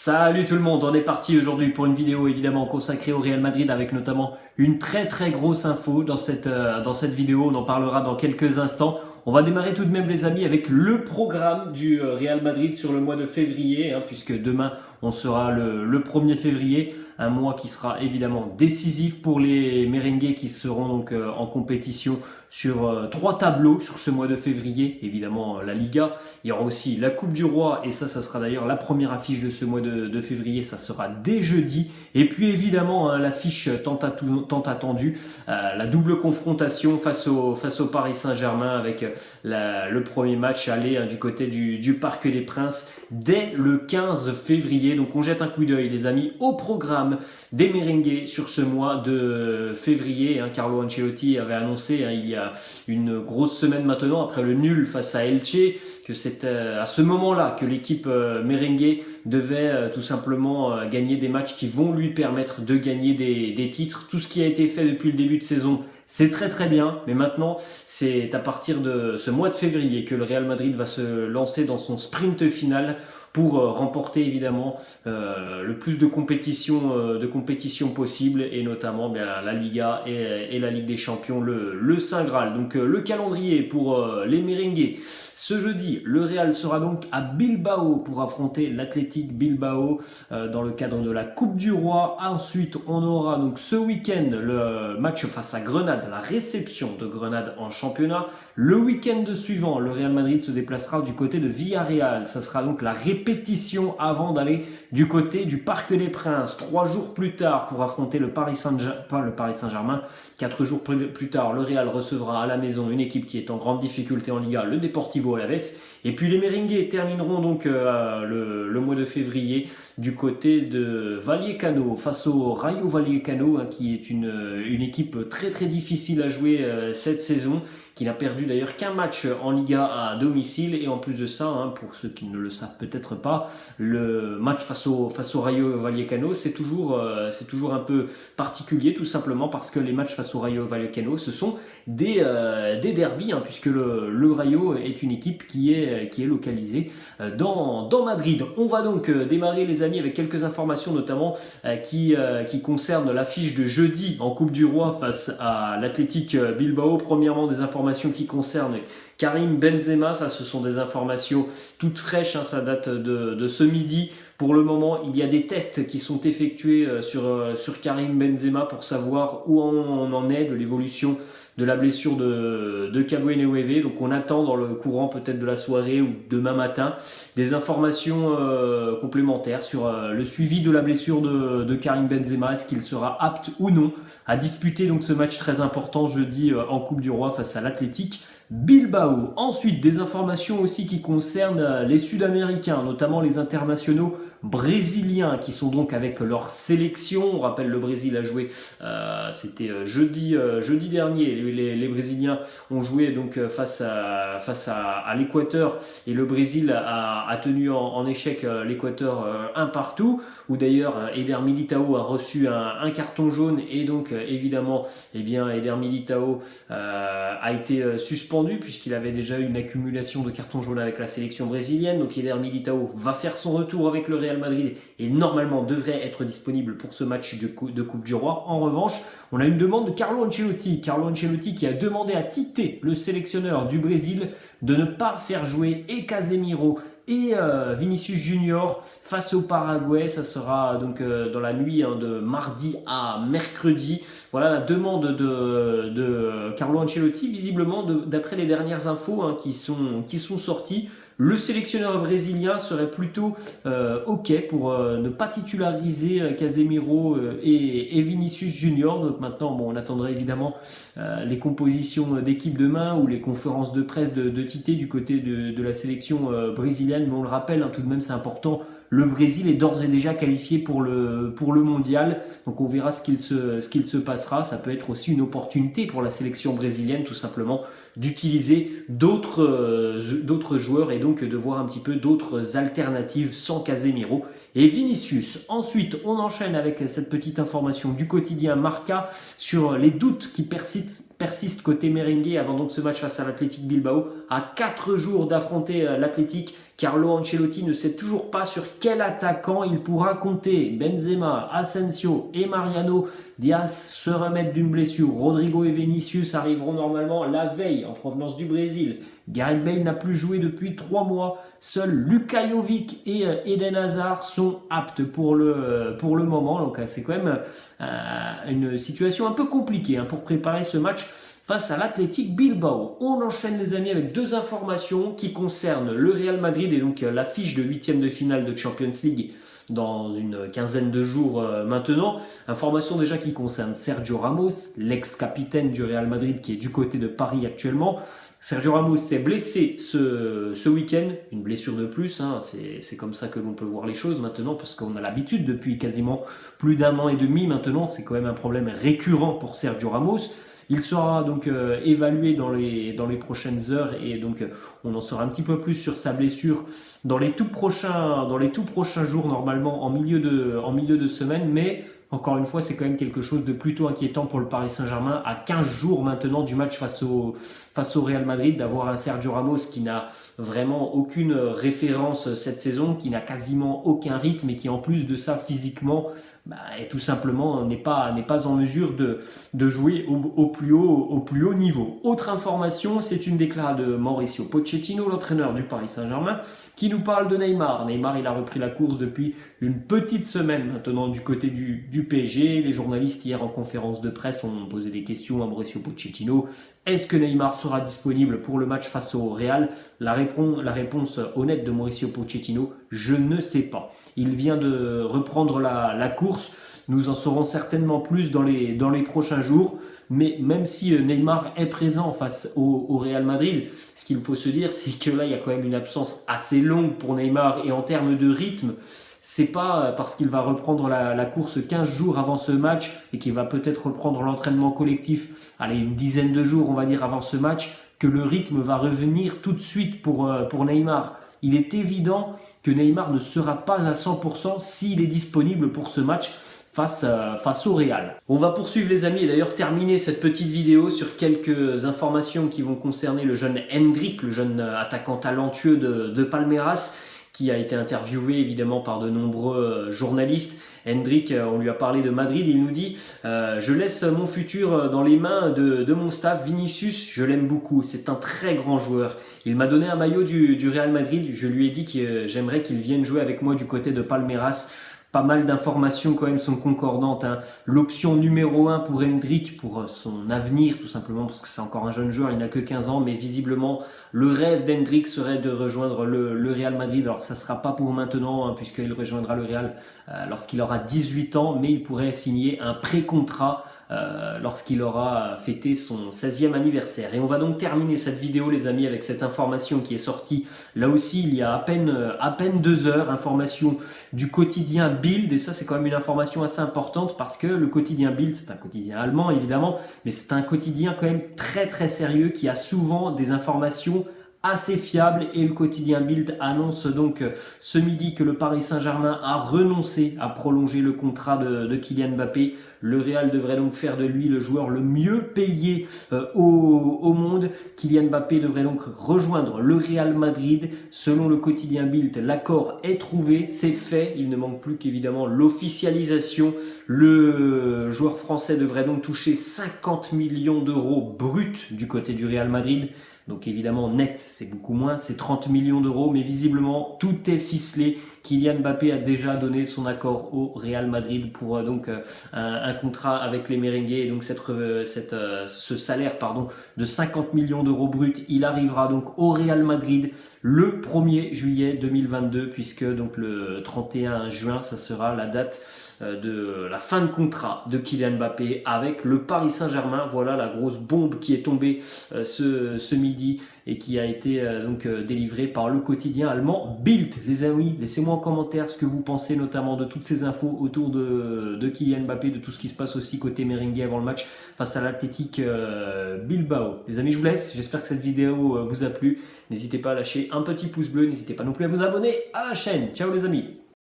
Salut tout le monde, on est parti aujourd'hui pour une vidéo évidemment consacrée au Real Madrid avec notamment une très grosse info dans cette vidéo, on en parlera dans quelques instants. On va démarrer tout de même les amis avec le programme du Real Madrid sur le mois de février, puisque demain on sera le 1er février, un mois qui sera évidemment décisif pour les merengues qui seront donc en compétition sur trois tableaux sur ce mois de février. Évidemment la Liga, il y aura aussi la Coupe du Roi et ça sera d'ailleurs la première affiche de ce mois de février, ça sera dès jeudi. Et puis évidemment l'affiche tant attendue, la double confrontation face au Paris Saint-Germain avec le premier match aller du côté du Parc des Princes dès le 15 février. Donc on jette un coup d'œil les amis au programme des merengues sur ce mois de février. Carlo Ancelotti avait annoncé il y a une grosse semaine maintenant, après le nul face à Elche, que c'était à ce moment-là que l'équipe merengue devait tout simplement gagner des matchs qui vont lui permettre de gagner des titres. Tout ce qui a été fait depuis le début de saison, c'est très bien, mais maintenant c'est à partir de ce mois de février que le Real Madrid va se lancer dans son sprint final pour remporter évidemment le plus de compétitions possible, et notamment la Liga et la Ligue des Champions, le Saint Graal. Donc le calendrier pour les merengues. Ce jeudi, le Real sera donc à Bilbao pour affronter l'Athletic Bilbao dans le cadre de la Coupe du Roi. Ensuite, on aura donc ce week-end le match face à Grenade, la réception de Grenade en championnat. Le week-end suivant, le Real Madrid se déplacera du côté de Villarreal. Ça sera donc la répétition avant d'aller du côté du Parc des Princes 3 jours plus tard pour affronter le Paris Saint-Germain. 4 jours plus tard, le Real recevra à la maison une équipe qui est en grande difficulté en Liga, le Deportivo Alavés. Et puis les merengues termineront donc le mois de février du côté de Vallecano face au Rayo Vallecano, qui est une équipe très difficile à jouer cette saison, qui n'a perdu d'ailleurs qu'un match en Liga à domicile. Et en plus de ça, pour ceux qui ne le savent peut-être pas, le match face au Rayo Vallecano, c'est toujours un peu particulier, tout simplement parce que les matchs face au Rayo Vallecano, ce sont des derbies, puisque le Rayo est une équipe qui est localisée dans Madrid. On va donc démarrer les amis avec quelques informations, notamment qui concernent l'affiche de jeudi en Coupe du Roi face à l'Athletic Bilbao. Premièrement, des informations qui concernent Karim Benzema, ça ce sont des informations toutes fraîches, ça date de ce midi. Pour le moment, il y a des tests qui sont effectués sur Karim Benzema pour savoir où on en est de l'évolution de la blessure de Cabo Eneweve. Donc on attend dans le courant peut-être de la soirée ou demain matin des informations complémentaires sur le suivi de la blessure de Karim Benzema. Est-ce qu'il sera apte ou non à disputer donc ce match très important jeudi en Coupe du Roi face à l'Athletic Bilbao. Ensuite, des informations aussi qui concernent les Sud-Américains, notamment les internationaux brésiliens qui sont donc avec leur sélection. On rappelle, le Brésil a joué, c'était jeudi dernier, les Brésiliens ont joué donc face à l'Équateur, et le Brésil a tenu en échec l'Équateur un partout, où d'ailleurs Eder Militao a reçu un carton jaune, et donc évidemment Eder Militao a été suspendu puisqu'il avait déjà eu une accumulation de cartons jaunes avec la sélection brésilienne. Donc Eder Militao va faire son retour avec le Real Madrid et normalement devrait être disponible pour ce match de Coupe du Roi. En revanche, on a une demande de Carlo Ancelotti qui a demandé à Tite, le sélectionneur du Brésil, de ne pas faire jouer et Casemiro et Vinicius Junior face au Paraguay. Ça sera donc dans la nuit de mardi à mercredi. Voilà la demande de Carlo Ancelotti. Visiblement, d'après les dernières infos qui sont sorties, le sélectionneur brésilien serait plutôt OK pour ne pas titulariser Casemiro et Vinicius Junior. Donc maintenant, on attendrait évidemment les compositions d'équipe demain ou les conférences de presse de Tite du côté de la sélection brésilienne. Mais on le rappelle, tout de même, c'est important. Le Brésil est d'ores et déjà qualifié pour le mondial, donc on verra ce qu'il se passera. Ça peut être aussi une opportunité pour la sélection brésilienne, tout simplement, d'utiliser d'autres joueurs et donc de voir un petit peu d'autres alternatives sans Casemiro et Vinicius. Ensuite, on enchaîne avec cette petite information du quotidien Marca sur les doutes qui persistent côté merengue avant donc ce match face à l'Athletic Bilbao, à 4 jours d'affronter l'Athletic. Carlo Ancelotti ne sait toujours pas sur quel attaquant il pourra compter. Benzema, Asensio et Mariano Diaz se remettent d'une blessure. Rodrigo et Vinicius arriveront normalement la veille en provenance du Brésil. Gareth Bale n'a plus joué depuis 3 mois. Seuls Luka Jovic et Eden Hazard sont aptes pour le moment. Donc c'est quand même une situation un peu compliquée pour préparer ce match face à l'Athletic Bilbao. On enchaîne les amis avec 2 informations qui concernent le Real Madrid et donc l'affiche de 8e de finale de Champions League dans une quinzaine de jours maintenant. Information déjà qui concerne Sergio Ramos, l'ex-capitaine du Real Madrid qui est du côté de Paris actuellement. Sergio Ramos s'est blessé ce week-end, une blessure de plus, c'est comme ça que l'on peut voir les choses maintenant parce qu'on a l'habitude depuis quasiment plus d'1 an et demi maintenant, c'est quand même un problème récurrent pour Sergio Ramos. Il sera donc évalué dans les prochaines heures et donc on en saura un petit peu plus sur sa blessure dans les tout prochains jours normalement en milieu de semaine, mais encore une fois, c'est quand même quelque chose de plutôt inquiétant pour le Paris Saint-Germain à 15 jours maintenant du match face au Real Madrid, d'avoir un Sergio Ramos qui n'a vraiment aucune référence cette saison, qui n'a quasiment aucun rythme et qui en plus de ça physiquement et tout simplement n'est pas en mesure de jouer au plus haut niveau. Autre information, c'est une déclaration de Mauricio Pochettino, l'entraîneur du Paris Saint-Germain, qui nous parle de Neymar. Neymar, il a repris la course depuis une petite semaine maintenant du côté du PSG. Les journalistes hier en conférence de presse ont posé des questions à Mauricio Pochettino. Est-ce que Neymar sera disponible pour le match face au Real ? La réponse honnête de Mauricio Pochettino, je ne sais pas. Il vient de reprendre la course. Nous en saurons certainement plus dans les prochains jours. Mais même si Neymar est présent face au Real Madrid, ce qu'il faut se dire, c'est que là, il y a quand même une absence assez longue pour Neymar. Et en termes de rythme, c'est pas parce qu'il va reprendre la course 15 jours avant ce match et qu'il va peut-être reprendre l'entraînement collectif, une dizaine de jours, on va dire, avant ce match, que le rythme va revenir tout de suite pour Neymar. Il est évident que Neymar ne sera pas à 100% s'il est disponible pour ce match face au Real. On va poursuivre les amis et d'ailleurs terminer cette petite vidéo sur quelques informations qui vont concerner le jeune Endrick, le jeune attaquant talentueux de Palmeiras, qui a été interviewé évidemment par de nombreux journalistes. Endrick, on lui a parlé de Madrid et il nous dit je laisse mon futur dans les mains de mon staff. Vinicius, je l'aime beaucoup, c'est un très grand joueur. Il m'a donné un maillot du Real Madrid, je lui ai dit que j'aimerais qu'il vienne jouer avec moi du côté de Palmeiras. Pas mal d'informations quand même sont concordantes. L'option numéro 1 pour Endrick, pour son avenir, tout simplement parce que c'est encore un jeune joueur, il n'a que 15 ans, mais visiblement le rêve d'Endrick serait de rejoindre le Real Madrid. Alors ça ne sera pas pour maintenant, puisqu'il rejoindra le Real lorsqu'il aura 18 ans, mais il pourrait signer un pré-contrat lorsqu'il aura fêté son 16e anniversaire. Et on va donc terminer cette vidéo les amis avec cette information qui est sortie là aussi il y a à peine 2 heures, information du quotidien Bild, et ça c'est quand même une information assez importante parce que le quotidien Bild c'est un quotidien allemand évidemment, mais c'est un quotidien quand même très très sérieux qui a souvent des informations assez fiable, et le quotidien Bild annonce donc ce midi que le Paris Saint-Germain a renoncé à prolonger le contrat de Kylian Mbappé. Le Real devrait donc faire de lui le joueur le mieux payé au monde. Kylian Mbappé devrait donc rejoindre le Real Madrid. Selon le quotidien Bild, l'accord est trouvé, c'est fait. Il ne manque plus qu'évidemment l'officialisation. Le joueur français devrait donc toucher 50 millions d'euros bruts du côté du Real Madrid. Donc évidemment net c'est beaucoup moins, c'est 30 millions d'euros, mais visiblement tout est ficelé. Kylian Mbappé a déjà donné son accord au Real Madrid pour donc un contrat avec les merengues, et donc ce salaire de 50 millions d'euros bruts, il arrivera donc au Real Madrid le 1er juillet 2022, puisque donc le 31 juin ça sera la date de la fin de contrat de Kylian Mbappé avec le Paris Saint-Germain. Voilà la grosse bombe qui est tombée ce midi et qui a été donc délivrée par le quotidien allemand Bild. Les amis, laissez-moi en commentaire ce que vous pensez notamment de toutes ces infos autour de Kylian Mbappé, de tout ce qui se passe aussi côté merengue avant le match face à l'Athletic Bilbao. Les amis, je vous laisse, j'espère que cette vidéo vous a plu. N'hésitez pas à lâcher un petit pouce bleu, n'hésitez pas non plus à vous abonner à la chaîne. Ciao les amis.